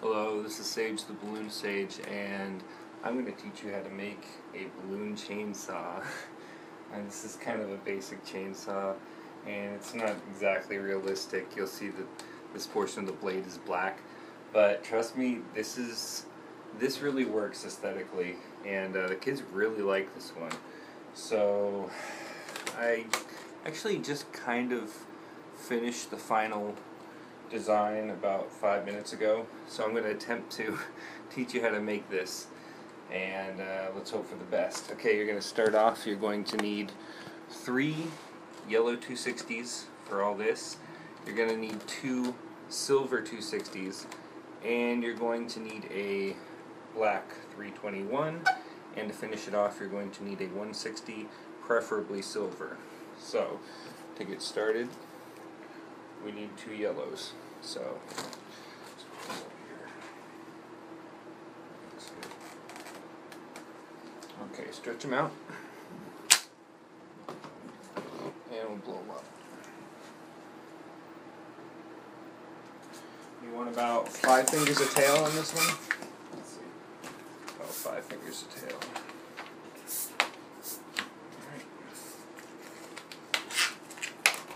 Hello, this is Sage the Balloon Sage, and I'm going to teach you how to make a balloon chainsaw. And this is kind of a basic chainsaw, and it's not exactly realistic. You'll see that this portion of the blade is black, but trust me, this really works aesthetically, and the kids really like this one. So I actually just kind of finished the final design about 5 minutes ago, so I'm going to attempt to teach you how to make this, and let's hope for the best. Okay, you're going to start off. You're going to need 3 yellow 260s for all this. You're going to need 2 silver 260s, and you're going to need a black 321, and to finish it off you're going to need a 160, preferably silver. So to get started, we need 2 yellows. So okay, stretch them out, and we'll blow them up. You want about 5 fingers of tail on this one? Let's see. About 5 fingers of tail.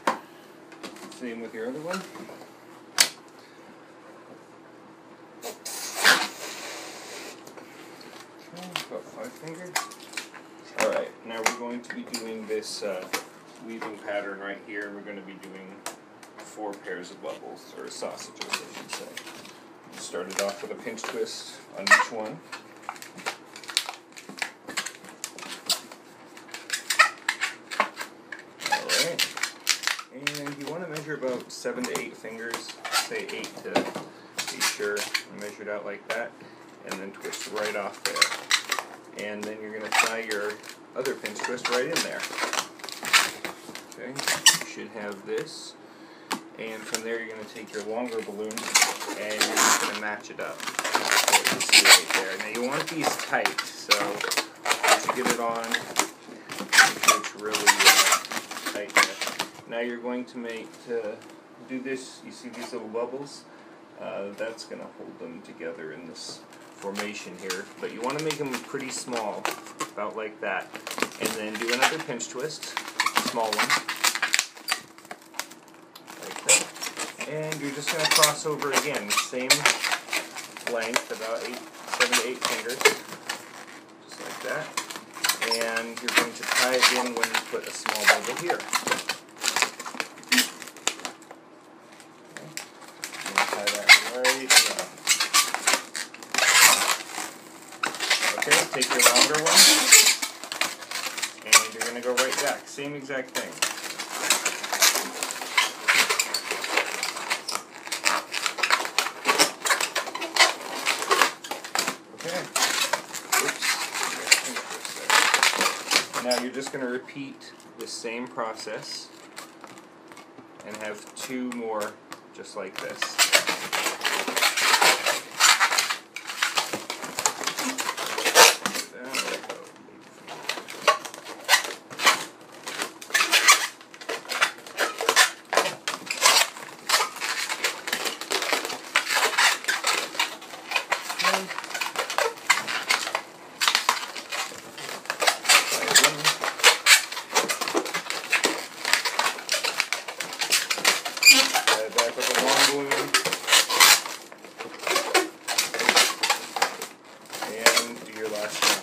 Alright. Same with your other one. Okay, about 5 fingers. Alright, now we're going to be doing this weaving pattern right here. We're going to be doing 4 pairs of bubbles, or sausages I should say. Start it off with a pinch twist on each one. Alright, and you want to measure about 7 to 8 fingers, say 8 to be sure. Measure it out like that, and then twist right off there. And then you're going to tie your other pinch twist right in there. Okay, you should have this. And from there you're going to take your longer balloon and you're just going to match it up. So you see right there. Now you want these tight, so once you get it on, it's really tight there. Now you're going to do this, you see these little bubbles? That's going to hold them together in this formation here. But you want to make them pretty small, about like that. And then do another pinch twist, small one. And you're just going to cross over again, same length, about 7 to 8 fingers, just like that. And you're going to tie it in when you put a small bubble here. Okay. I'm going to tie that right in. Okay, take your longer one, and you're going to go right back, same exact thing. Now you're just going to repeat the same process and have 2 more just like this. Back with a long balloon, and do your last round.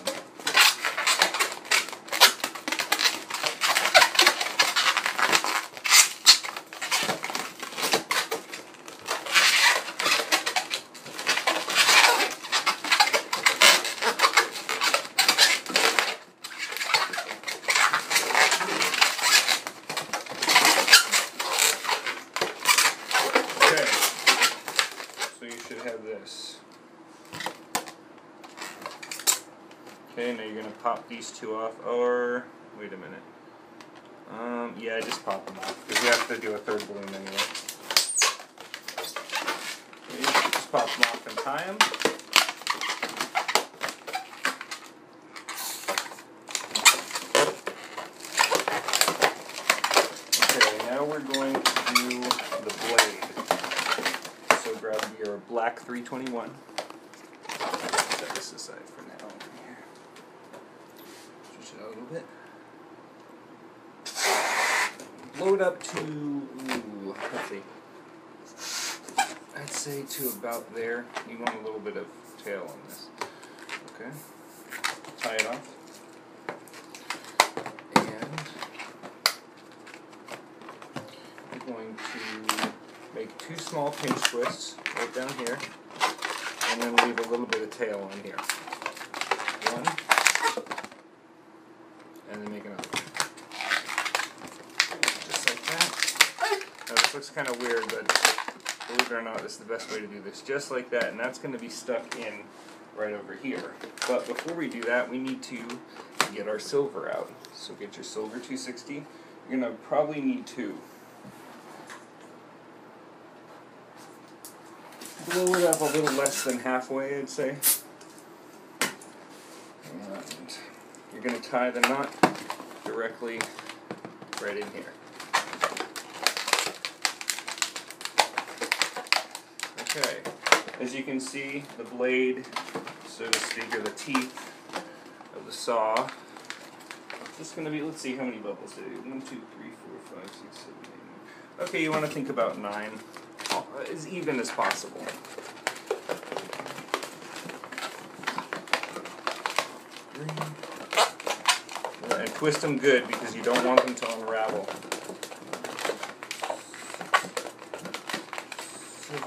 Have this. Okay, now you're going to pop these 2 off, or wait a minute. Yeah, just pop them off, because we have to do a 3rd balloon anyway. Okay, just pop them off and tie them. Okay, now we're going to do the blade. So grab your black black 321. Set this aside for now. Here. Switch it out a little bit. Blow it up to, ooh, let's see. I'd say to about there. You want a little bit of tail on this. Okay. Tie it off. And I'm going to make 2 small pinch twists right down here, and then leave a little bit of tail on here. 1, and then make another one. Just like that. Now this looks kind of weird, but believe it or not, this is the best way to do this. Just like that, and that's going to be stuck in right over here. But before we do that, we need to get our silver out. So get your silver 260. You're going to probably need 2. Blow it up a little less than halfway, I'd say. And you're going to tie the knot directly right in here. Okay, as you can see, the blade, so to speak, or the teeth of the saw, it's just going to be, let's see how many bubbles do. 1, 2, 3, 4, 5, 6, 7, 8, 9. Okay, you want to think about 9, as even as possible. And twist them good because you don't want them to unravel. 7,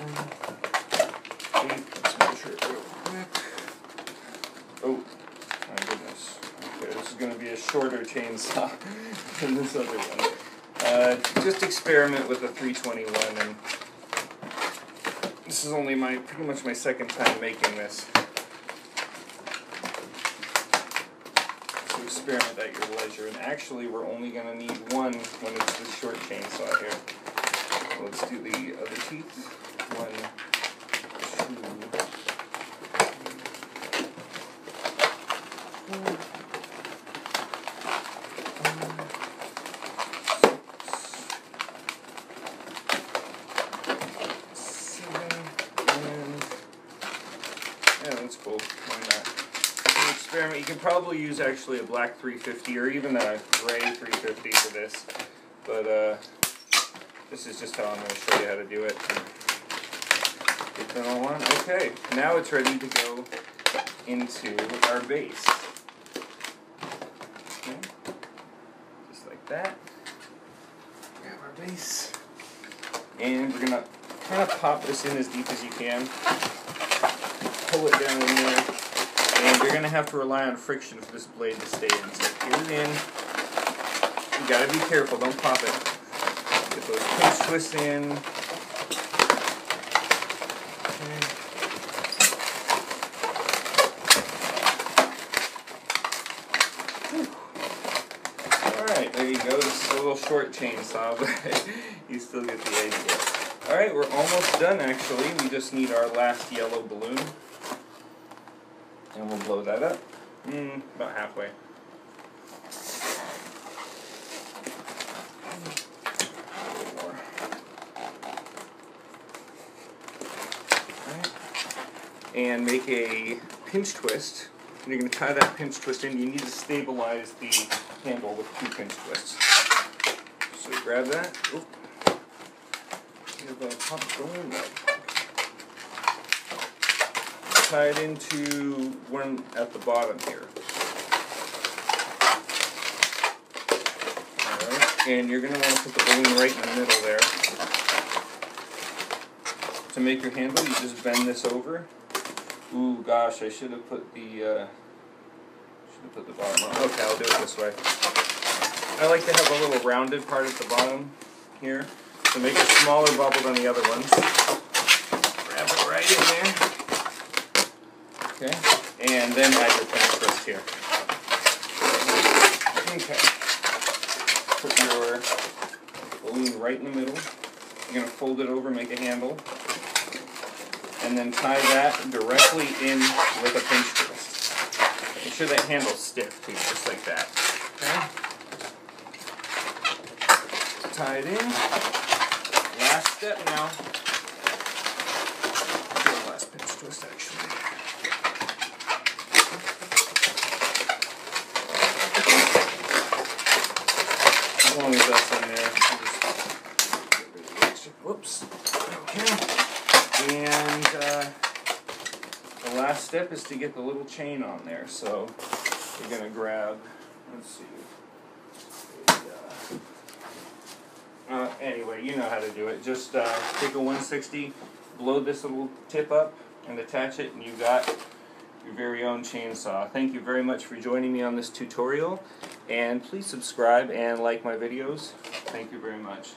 8, let's measure it real quick. Oh, my goodness. Okay, this is going to be a shorter chainsaw than this other one. Just experiment with the 321, and this is only pretty much my second time making this. So experiment at your leisure, and actually we're only going to need 1 when it's this short chainsaw here. So let's do the other teeth. 1, 2, 4, 5, 6, 7, and yeah, that's cool. Why not? So experiment. You can probably use actually a black 350 or even a gray 350 for this, but this is just how I'm going to show you how to do it. Get that all on. Okay, now it's ready to go into our base. Okay, just like that. Grab our base, and we're gonna kind of pop this in as deep as you can. Pull it down in there, and you're gonna have to rely on friction for this blade to stay in. So here's in. You gotta be careful. Don't pop it. Get those pinch twists in. Okay. Alright, there you go. This is a little short chainsaw, but you still get the idea. Alright, we're almost done actually. We just need our last yellow balloon. And we'll blow that up. About halfway. And make a pinch twist. And you're going to tie that pinch twist in. You need to stabilize the handle with 2 pinch twists. So grab that. Oop. You have a pop going up. Tie it into one at the bottom here. Alright, and you're going to want to put the balloon right in the middle there. To make your handle, you just bend this over. Ooh, gosh, I should have put the bottom on. Okay, I'll do it this way. I like to have a little rounded part at the bottom here to make a smaller bubble than the other ones. Grab it right in there. Okay, and then add your pinch twist here. Okay. Put your balloon right in the middle. You're going to fold it over, make a handle. And then tie that directly in with a pinch twist. Make sure that handle's stiff too, just like that. Okay? Tie it in. Last step now. twist actually. As long as that's in there, I'll just whoops. Okay. And the last step is to get the little chain on there. So you're gonna grab. Let's see. Anyway, you know how to do it. Just take a 160, blow this little tip up, and attach it, and you got your very own chainsaw. Thank you very much for joining me on this tutorial, and please subscribe and like my videos. Thank you very much.